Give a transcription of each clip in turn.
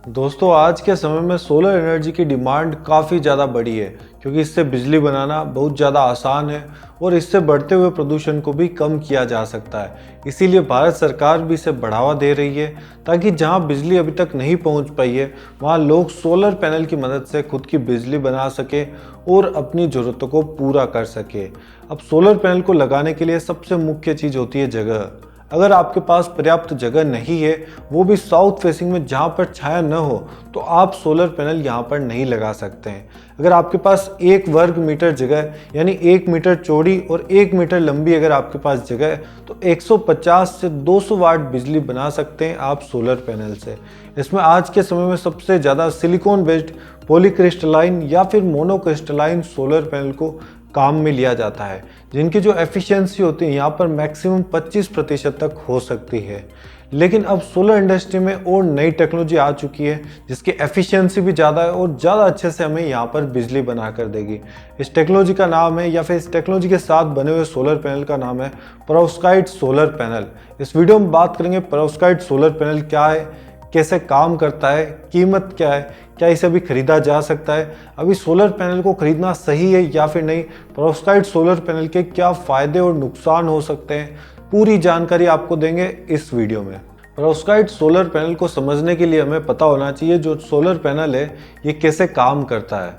दोस्तों आज के समय में सोलर एनर्जी की डिमांड काफ़ी ज़्यादा बढ़ी है क्योंकि इससे बिजली बनाना बहुत ज़्यादा आसान है और इससे बढ़ते हुए प्रदूषण को भी कम किया जा सकता है। इसीलिए भारत सरकार भी इसे बढ़ावा दे रही है ताकि जहां बिजली अभी तक नहीं पहुंच पाई है वहां लोग सोलर पैनल की मदद से खुद की बिजली बना सके और अपनी ज़रूरतों को पूरा कर सके। अब सोलर पैनल को लगाने के लिए सबसे मुख्य चीज़ होती है जगह। अगर आपके पास पर्याप्त जगह नहीं है, वो भी साउथ फेसिंग में जहाँ पर छाया न हो, तो आप सोलर पैनल यहाँ पर नहीं लगा सकते हैं। अगर आपके पास 1 वर्ग मीटर जगह यानी 1 मीटर चौड़ी और 1 मीटर लंबी अगर आपके पास जगह है तो 150 से 200 वाट बिजली बना सकते हैं आप सोलर पैनल से। इसमें आज के समय में सबसे ज़्यादा सिलिकॉन बेस्ड पॉलीक्रिस्टलाइन या फिर मोनोक्रिस्टलाइन सोलर पैनल को काम में लिया जाता है, जिनकी जो एफिशिएंसी होती है यहाँ पर मैक्सिमम 25% तक हो सकती है। लेकिन अब सोलर इंडस्ट्री में और नई टेक्नोलॉजी आ चुकी है जिसकी एफिशिएंसी भी ज़्यादा है और ज़्यादा अच्छे से हमें यहाँ पर बिजली बना कर देगी। इस टेक्नोलॉजी का नाम है या फिर इस टेक्नोलॉजी के साथ बने हुए सोलर पैनल का नाम है पेरोव्स्काइट सोलर पैनल। इस वीडियो में बात करेंगे पेरोव्स्काइट सोलर पैनल क्या है, कैसे काम करता है, कीमत क्या है, क्या इसे अभी खरीदा जा सकता है, अभी सोलर पैनल को खरीदना सही है या फिर नहीं, पेरोव्स्काइट सोलर पैनल के क्या फ़ायदे और नुकसान हो सकते हैं, पूरी जानकारी आपको देंगे इस वीडियो में। पेरोव्स्काइट सोलर पैनल को समझने के लिए हमें पता होना चाहिए जो सोलर पैनल है ये कैसे काम करता है।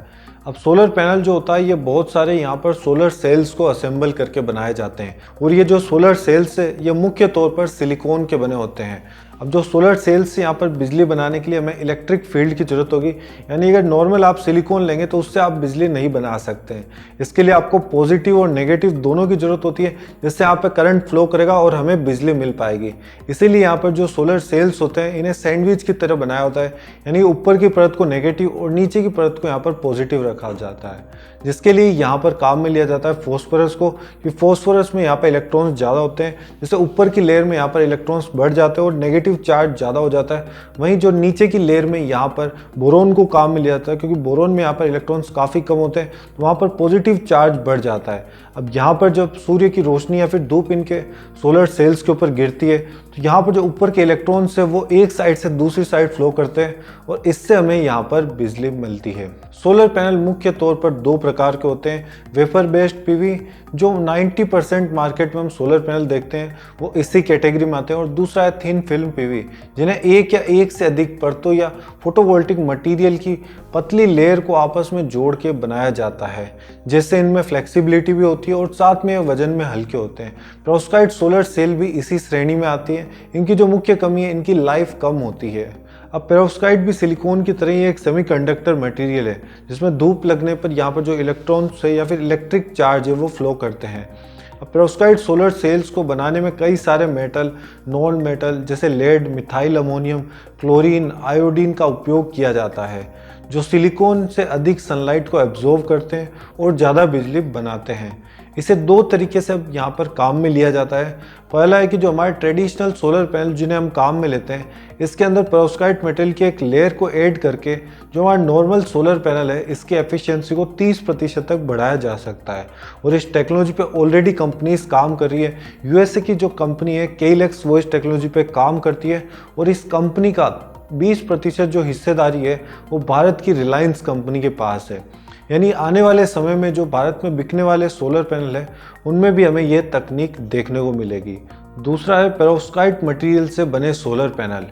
अब सोलर पैनल जो होता है ये बहुत सारे यहाँ पर सोलर सेल्स को असेंबल करके बनाए जाते हैं और ये जो सोलर सेल्स है ये मुख्य तौर पर सिलिकॉन के बने होते हैं। अब जो सोलर सेल्स से यहाँ पर बिजली बनाने के लिए हमें इलेक्ट्रिक फील्ड की ज़रूरत होगी, यानी अगर नॉर्मल आप सिलिकॉन लेंगे तो उससे आप बिजली नहीं बना सकते हैं। इसके लिए आपको पॉजिटिव और नेगेटिव दोनों की ज़रूरत होती है जिससे यहाँ पर करंट फ्लो करेगा और हमें बिजली मिल पाएगी। इसीलिए यहाँ पर जो सोलर सेल्स होते हैं इन्हें सैंडविच की तरह बनाया होता है, यानी ऊपर की परत को नेगेटिव और नीचे की परत को यहाँ पर पॉजिटिव रखा जाता है, जिसके लिए यहाँ पर काम में लिया जाता है फॉस्फोरस को, कि फॉस्फोरस में यहाँ पर इलेक्ट्रॉन्स ज़्यादा होते हैं, जिससे ऊपर की लेयर में यहाँ पर इलेक्ट्रॉन्स बढ़ जाते हैं और नेगेटिव चार्ज ज़्यादा हो जाता है। वहीं जो नीचे की लेयर में यहाँ पर बोरोन को काम में लिया जाता है, क्योंकि बोरोन में यहाँ पर इलेक्ट्रॉन्स काफ़ी कम होते हैं तो वहाँ पर पॉजिटिव चार्ज बढ़ जाता है। अब यहाँ पर जब सूर्य की रोशनी या फिर धूप इनके सोलर सेल्स के ऊपर गिरती है तो यहाँ पर जो ऊपर के इलेक्ट्रॉन्स है वो एक साइड से दूसरी साइड फ्लो करते हैं और इससे हमें यहाँ पर बिजली मिलती है। सोलर पैनल मुख्य तौर पर 2 प्रकार के होते हैं, वेपर बेस्ड पीवी जो 90% मार्केट में हम सोलर पैनल देखते हैं वो इसी कैटेगरी में आते हैं, और दूसरा है थिन फिल्म पीवी जिन्हें एक या एक से अधिक परतों या फोटोवोल्टिक मटेरियल की पतली लेयर को आपस में जोड़ के बनाया जाता है, जिससे इनमें फ्लेक्सिबिलिटी भी होती है और साथ में वजन में हल्के होते हैं। पेरोव्स्काइट सोलर सेल भी इसी श्रेणी में आती है। इनकी जो मुख्य कमी है इनकी लाइफ कम होती है। अब पेरोव्स्काइट भी सिलिकॉन की तरह ही एक सेमीकंडक्टर मटेरियल है जिसमें धूप लगने पर यहाँ पर जो इलेक्ट्रॉन्स है या फिर इलेक्ट्रिक चार्ज है वो फ्लो करते हैं। अब पेरोव्स्काइट सोलर सेल्स को बनाने में कई सारे मेटल, नॉन मेटल जैसे lead, methyl ammonium, chlorine, iodine का उपयोग किया जाता है जो सिलिकॉन से अधिक सनलाइट को एब्जॉर्ब करते हैं और ज़्यादा बिजली बनाते हैं। इसे 2 तरीके से यहाँ पर काम में लिया जाता है। पहला है कि जो हमारे ट्रेडिशनल सोलर पैनल जिन्हें हम काम में लेते हैं इसके अंदर पेरोव्स्काइट मेटल की एक लेयर को ऐड करके जो हमारा नॉर्मल सोलर पैनल है इसकी एफिशिएंसी को 30% तक बढ़ाया जा सकता है, और इस टेक्नोलॉजी पे ऑलरेडी कंपनीज काम कर रही है। यूएसए की जो कंपनी है केइलेक्स वो इस टेक्नोलॉजी पे काम करती है और इस कंपनी का 20% जो हिस्सेदारी है वो भारत की रिलायंस कंपनी के पास है। यानी आने वाले समय में जो भारत में बिकने वाले सोलर पैनल है उनमें भी हमें ये तकनीक देखने को मिलेगी। दूसरा है पेरोव्स्काइट मटेरियल से बने सोलर पैनल।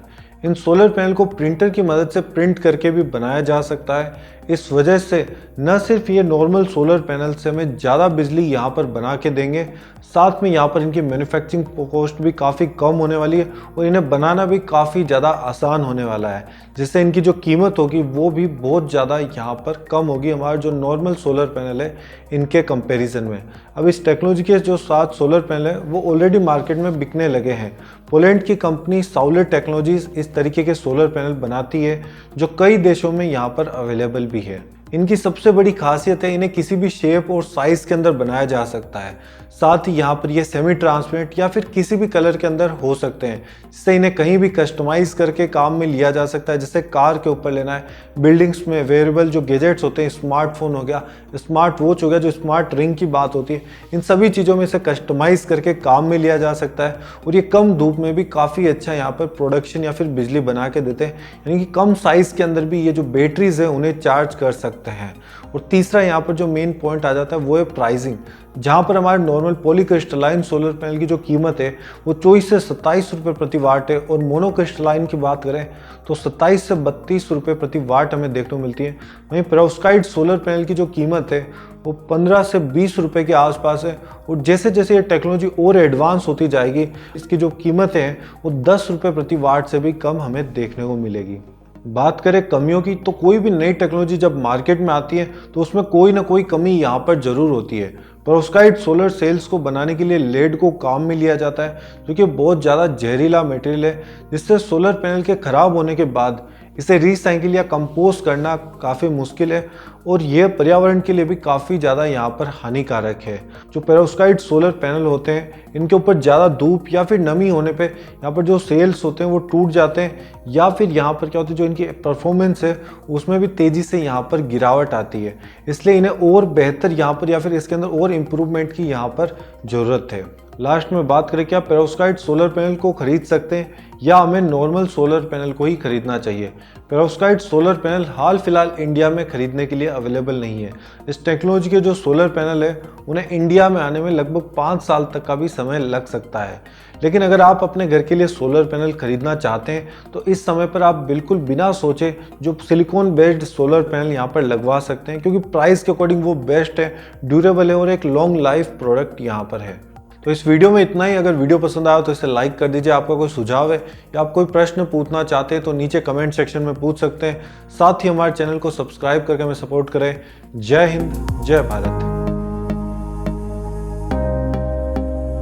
इन सोलर पैनल को प्रिंटर की मदद से प्रिंट करके भी बनाया जा सकता है। इस वजह से न सिर्फ ये नॉर्मल सोलर पैनल से हमें ज़्यादा बिजली यहाँ पर बना के देंगे, साथ में यहाँ पर इनकी मैन्युफैक्चरिंग कॉस्ट भी काफ़ी कम होने वाली है और इन्हें बनाना भी काफ़ी ज़्यादा आसान होने वाला है, जिससे इनकी जो कीमत होगी वो भी बहुत ज़्यादा यहाँ पर कम होगी हमारे जो नॉर्मल सोलर पैनल है इनके कंपैरिजन में। अब इस टेक्नोलॉजी के जो 7 सोलर पैनल है वो ऑलरेडी मार्केट में बिकने लगे हैं। पोलैंड की कंपनी साउलर टेक्नोलॉजीज इस तरीके के सोलर पैनल बनाती है जो कई देशों में यहाँ पर अवेलेबल भी है। इनकी सबसे बड़ी खासियत है इन्हें किसी भी शेप और साइज के अंदर बनाया जा सकता है। साथ ही यहाँ पर ये सेमी ट्रांसपेरेंट या फिर किसी भी कलर के अंदर हो सकते हैं, जिससे इन्हें कहीं भी कस्टमाइज करके काम में लिया जा सकता है। जैसे कार के ऊपर लेना है, बिल्डिंग्स में वेयरेबल जो गैजेट्स होते हैं, स्मार्टफोन हो गया, स्मार्ट वॉच हो गया, जो स्मार्ट रिंग की बात होती है, इन सभी चीज़ों में इसे कस्टमाइज करके काम में लिया जा सकता है। और ये कम धूप में भी काफ़ी अच्छा यहाँ पर प्रोडक्शन या फिर बिजली बना के देते हैं, यानी कि कम साइज़ के अंदर भी ये जो बैटरीज है उन्हें चार्ज कर सकते हैं। और तीसरा यहाँ पर जो मेन पॉइंट आ जाता है वो है प्राइसिंग, जहाँ पर हमारे नॉर्मल पॉलीक्रिस्टलाइन सोलर पैनल की जो कीमत है वो 24 से 27 रुपये प्रति वाट है, और मोनोक्रिस्टलाइन की बात करें तो 27 से 32 रुपये प्रति वाट हमें देखने को मिलती है। वहीं पेरोव्स्काइट सोलर पैनल की जो कीमत है वो 15 से 20 रुपये के आसपास है, और जैसे जैसे ये टेक्नोलॉजी और एडवांस होती जाएगी इसकी जो कीमतें हैं वो 10 रुपये प्रति वाट से भी कम हमें देखने को मिलेगी। बात करें कमियों की, तो कोई भी नई टेक्नोलॉजी जब मार्केट में आती है तो उसमें कोई ना कोई कमी यहाँ पर जरूर होती है। पेरोव्स्काइट सोलर सेल्स को बनाने के लिए लेड को काम में लिया जाता है, जो कि बहुत ज़्यादा जहरीला मटेरियल है, जिससे सोलर पैनल के ख़राब होने के बाद इसे रिसाइकिल या कंपोस्ट करना काफ़ी मुश्किल है, और यह पर्यावरण के लिए भी काफ़ी ज़्यादा यहाँ पर हानिकारक है। जो पेरोव्स्काइट सोलर पैनल होते हैं इनके ऊपर ज़्यादा धूप या फिर नमी होने पे यहाँ पर जो सेल्स होते हैं वो टूट जाते हैं, या फिर यहाँ पर क्या होता है जो इनकी परफॉर्मेंस है उसमें भी तेज़ी से यहाँ पर गिरावट आती है। इसलिए इन्हें और बेहतर यहाँ पर या फिर इसके अंदर और इम्प्रूवमेंट की यहाँ पर ज़रूरत है। लास्ट में बात करें क्या पेरोव्स्काइट सोलर पैनल को खरीद सकते हैं या हमें नॉर्मल सोलर पैनल को ही खरीदना चाहिए। पेरोव्स्काइट सोलर पैनल हाल फिलहाल इंडिया में खरीदने के लिए अवेलेबल नहीं है। इस टेक्नोलॉजी के जो सोलर पैनल है उन्हें इंडिया में आने में लगभग 5 साल तक का भी समय लग सकता है। लेकिन अगर आप अपने घर के लिए सोलर पैनल खरीदना चाहते हैं तो इस समय पर आप बिल्कुल बिना सोचे जो सिलिकॉन बेस्ड सोलर पैनल यहाँ पर लगवा सकते हैं, क्योंकि प्राइस के अकॉर्डिंग वो बेस्ट है, ड्यूरेबल है और एक लॉन्ग लाइफ प्रोडक्ट यहाँ पर है। तो इस वीडियो में इतना ही। अगर वीडियो पसंद आया तो इसे लाइक कर दीजिए। आपका कोई सुझाव है या आप कोई प्रश्न पूछना चाहते हैं तो नीचे कमेंट सेक्शन में पूछ सकते हैं। साथ ही हमारे चैनल को सब्सक्राइब करके हमें सपोर्ट करें। जय हिंद, जय भारत।